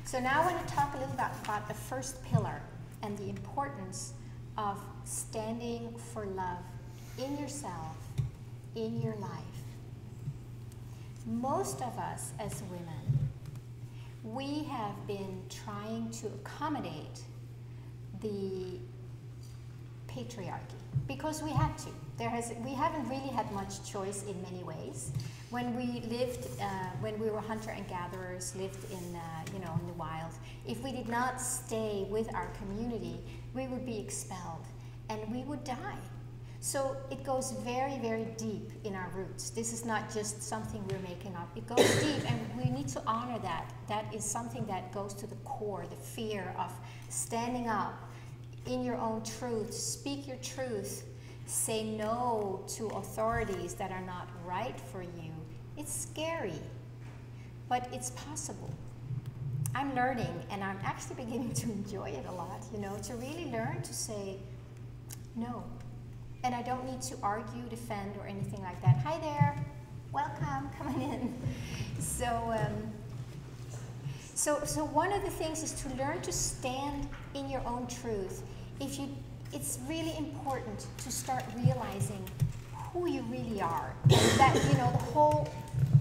So now I want to talk a little bit about the first pillar and the importance of standing for love in yourself, in your life. Most of us as women, we have been trying to accommodate the patriarchy because we had to. We haven't really had much choice in many ways. When we lived, when we were hunter and gatherers, lived in, in the wild, if we did not stay with our community, we would be expelled and we would die. So it goes very, very deep in our roots. This is not just something we're making up. It goes deep, and we need to honor that. That is something that goes to the core, the fear of standing up in your own truth, speak your truth, say no to authorities that are not right for you. It's scary, but it's possible. I'm learning, and I'm actually beginning to enjoy it a lot, to really learn to say no. And I don't need to argue, defend, or anything like that. Hi there, welcome, come on in. So one of the things is to learn to stand in your own truth. It's really important to start realizing who you really are. And that,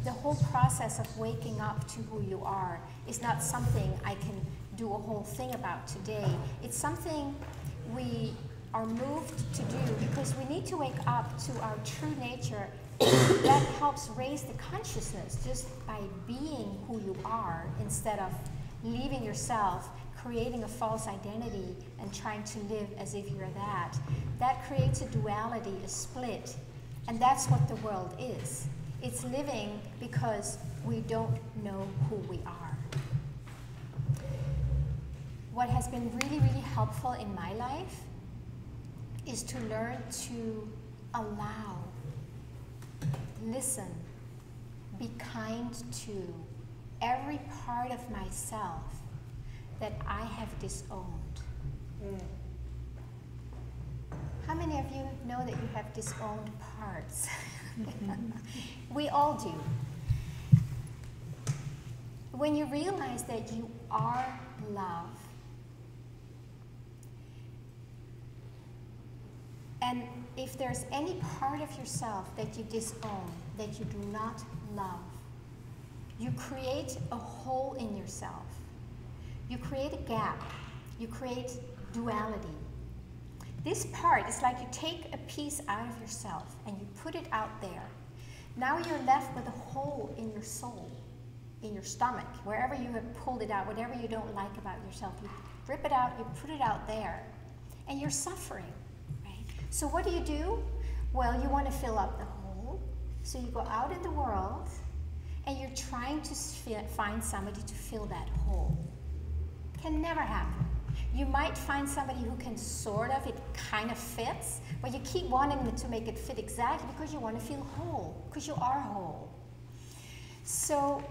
the whole process of waking up to who you are is not something I can do a whole thing about today. It's something we are moved to do because we need to wake up to our true nature. That helps raise the consciousness just by being who you are instead of leaving yourself, creating a false identity and trying to live as if you're that. That creates a duality, a split, and that's what the world is. It's living because we don't know who we are. What has been really, really helpful in my life is to learn to allow, listen, be kind to every part of myself that I have disowned. How many of you know that you have disowned parts? We all do. When you realize that you are love, and if there's any part of yourself that you disown, that you do not love, you create a hole in yourself. You create a gap. You create duality. This part is like you take a piece out of yourself and you put it out there. Now you're left with a hole in your soul, in your stomach, wherever you have pulled it out, whatever you don't like about yourself. You rip it out, you put it out there, and you're suffering. So what do? Well, you want to fill up the hole, so you go out in the world, and you're trying to find somebody to fill that hole. Can never happen. You might find somebody who can it kind of fits, but you keep wanting it to make it fit exactly because you want to feel whole, because you are whole. So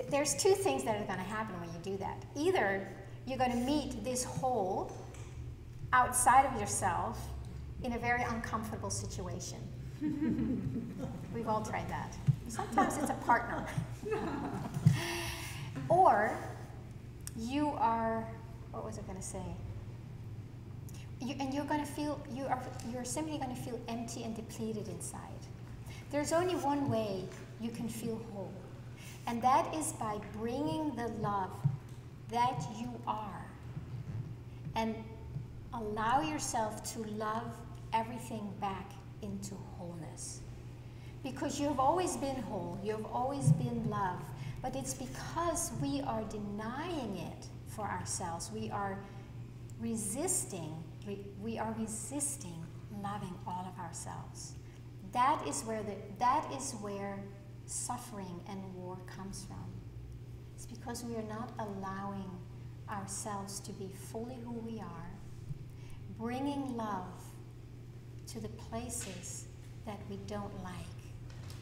there's two things that are going to happen when you do that. Either you're going to meet this hole outside of yourself in a very uncomfortable situation. We've all tried that. Sometimes it's a partner. Or you are, what was I going to say? You're going to feel, you're simply going to feel empty and depleted inside. There's only one way you can feel whole, and that is by bringing the love that you are and allow yourself to love everything back into wholeness. Because you've always been whole, you've always been love, but it's because we are denying it for ourselves. We are resisting loving all of ourselves. That is where suffering and war comes from. It's because we are not allowing ourselves to be fully who we are, bringing love to the places that we don't like,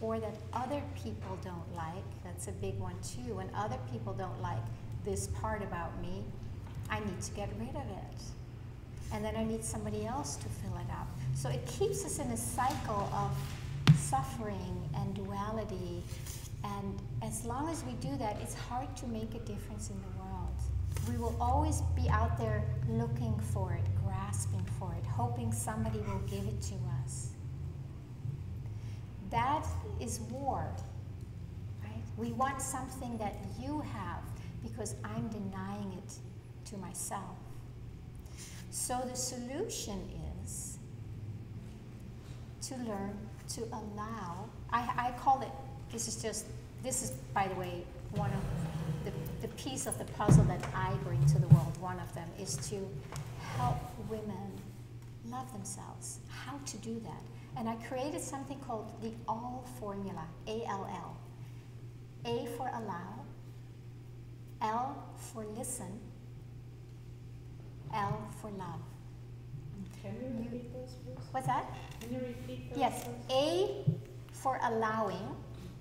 or that other people don't like. That's a big one too. When other people don't like this part about me, I need to get rid of it. And then I need somebody else to fill it up. So it keeps us in a cycle of suffering and duality And as long as we do that, it's hard to make a difference in the world. We will always be out there looking for it, grasping for it, hoping somebody will give it to us. That is war, right? We want something that you have because I'm denying it to myself. So the solution is to learn to allow, I call it, this is, by the way, one of the piece of the puzzle that I bring to the world. One of them is to help women love themselves. How to do that. And I created something called the ALL formula, A-L-L. A for allow, L for listen, L for love. Can you repeat those, please? What's that? Can you repeat those? Yes, A for allowing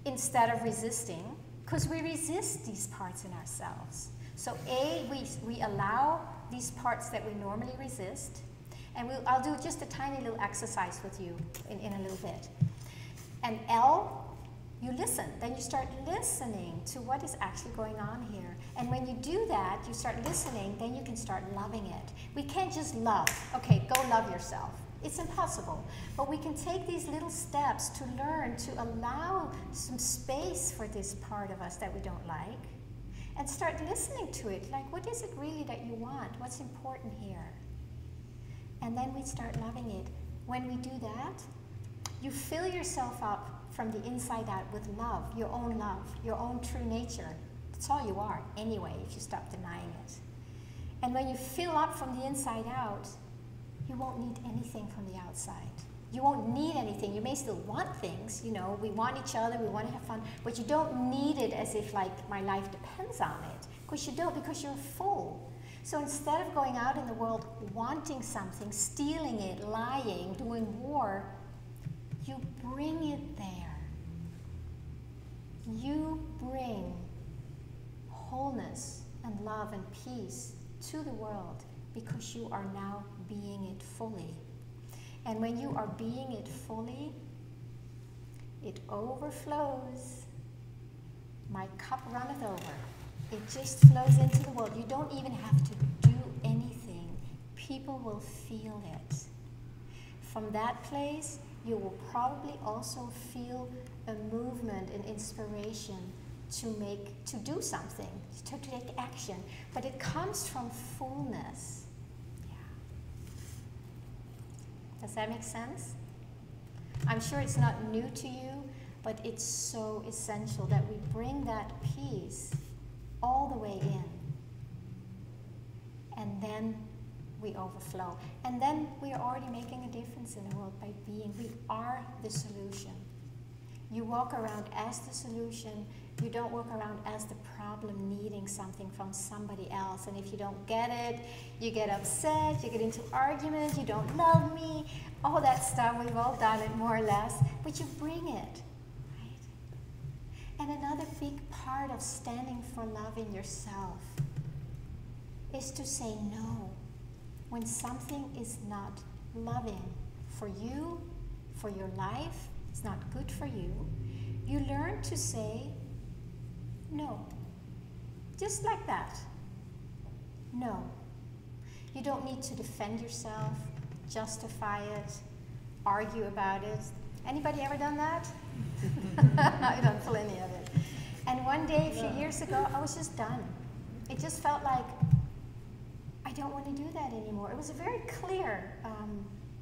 instead of resisting, because we resist these parts in ourselves. So A, we allow these parts that we normally resist, and I'll do just a tiny little exercise with you in a little bit. And L, you listen. Then you start listening to what is actually going on here. And when you do that, you start listening, then you can start loving it. We can't just love. Okay, go love yourself. It's impossible. But we can take these little steps to learn to allow some space for this part of us that we don't like and start listening to it. Like, what is it really that you want? What's important here? And then we start loving it. When we do that, you fill yourself up from the inside out with love, your own true nature. That's all you are anyway, if you stop denying it. And when you fill up from the inside out, you won't need anything from the outside. You won't need anything. You may still want things, you know, we want each other, we want to have fun, but you don't need it as if like my life depends on it. Because you don't, because you're full. So instead of going out in the world wanting something, stealing it, lying, doing war, you bring it there. You bring wholeness and love and peace to the world because you are now being it fully. And when you are being it fully, it overflows. My cup runneth over. It just flows into the world. You don't even have to do anything. People will feel it. From that place, you will probably also feel a movement, an inspiration to do something, to take action. But it comes from fullness. Yeah. Does that make sense? I'm sure it's not new to you, but it's so essential that we bring that peace all the way in. And then we overflow. And then we are already making a difference in the world by being. We are the solution. You walk around as the solution. You don't walk around as the problem needing something from somebody else. And if you don't get it, you get upset, you get into arguments, you don't love me, all that stuff. We've all done it more or less. But you bring it, right? And another big part of standing for love in yourself is to say no when something is not loving for you, for your life, it's not good for you. You learn to say no. Just like that. No. You don't need to defend yourself, justify it, argue about it. Anybody ever done that? I've done plenty of it. And one day, a few years ago, I was just done. It just felt like, I don't want to do that anymore. It was a very clear,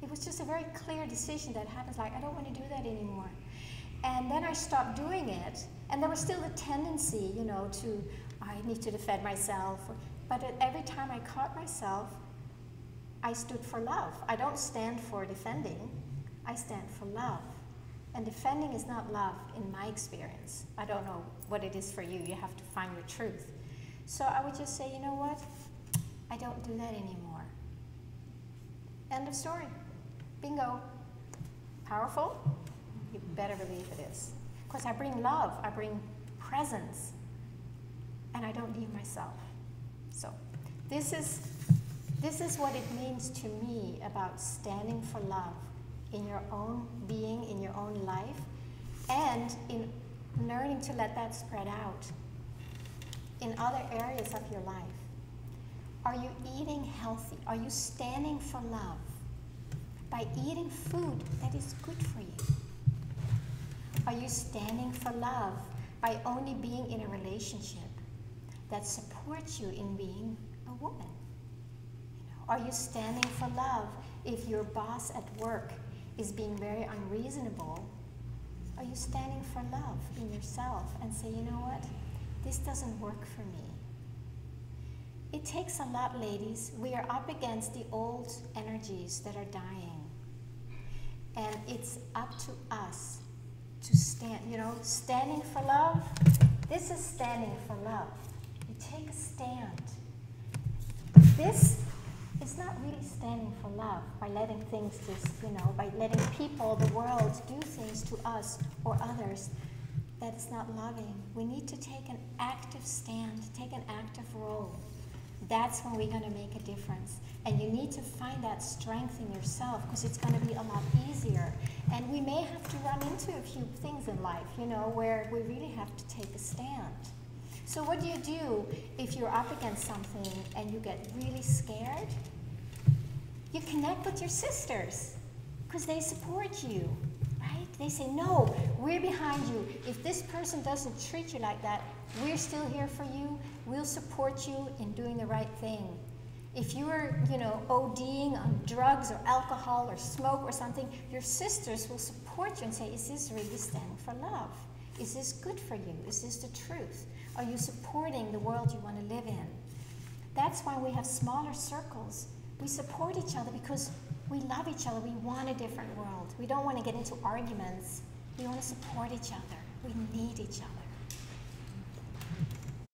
it was just a very clear decision that happens, like, I don't want to do that anymore. And then I stopped doing it, and there was still the tendency, you know, I need to defend myself. But every time I caught myself, I stood for love. I don't stand for defending, I stand for love. And defending is not love in my experience. I don't know what it is for you. You have to find your truth. So I would just say, you know what? I don't do that anymore. End of story. Bingo. Powerful? You better believe it is. Because I bring love, I bring presence, and I don't leave myself. So this is what it means to me about standing for love in your own being, in your own life, and in learning to let that spread out in other areas of your life? Are you eating healthy? Are you standing for love by eating food that is good for you? Are you standing for love by only being in a relationship that supports you in being a woman? Are you standing for love if your boss at work is being very unreasonable? Are you standing for love in yourself and say, you know what, this doesn't work for me? It takes a lot, ladies. We are up against the old energies that are dying. And it's up to us to stand, standing for love. This is standing for love. You take a stand. This is not really standing for love by letting things just, by letting people, the world, do things to us or others that is not loving. We need to take an active stand, take an active role. That's when we're going to make a difference. And you need to find that strength in yourself, because it's going to be a lot easier. And we may have to run into a few things in life, where we really have to take a stand. So what do you do if you're up against something and you get really scared? You connect with your sisters, because they support you, right? They say, no, we're behind you. If this person doesn't treat you like that, we're still here for you. We'll support you in doing the right thing. If you're, ODing on drugs or alcohol or smoke or something, your sisters will support you and say, is this really standing for love? Is this good for you? Is this the truth? Are you supporting the world you want to live in? That's why we have smaller circles. We support each other because we love each other. We want a different world. We don't want to get into arguments. We want to support each other. We need each other.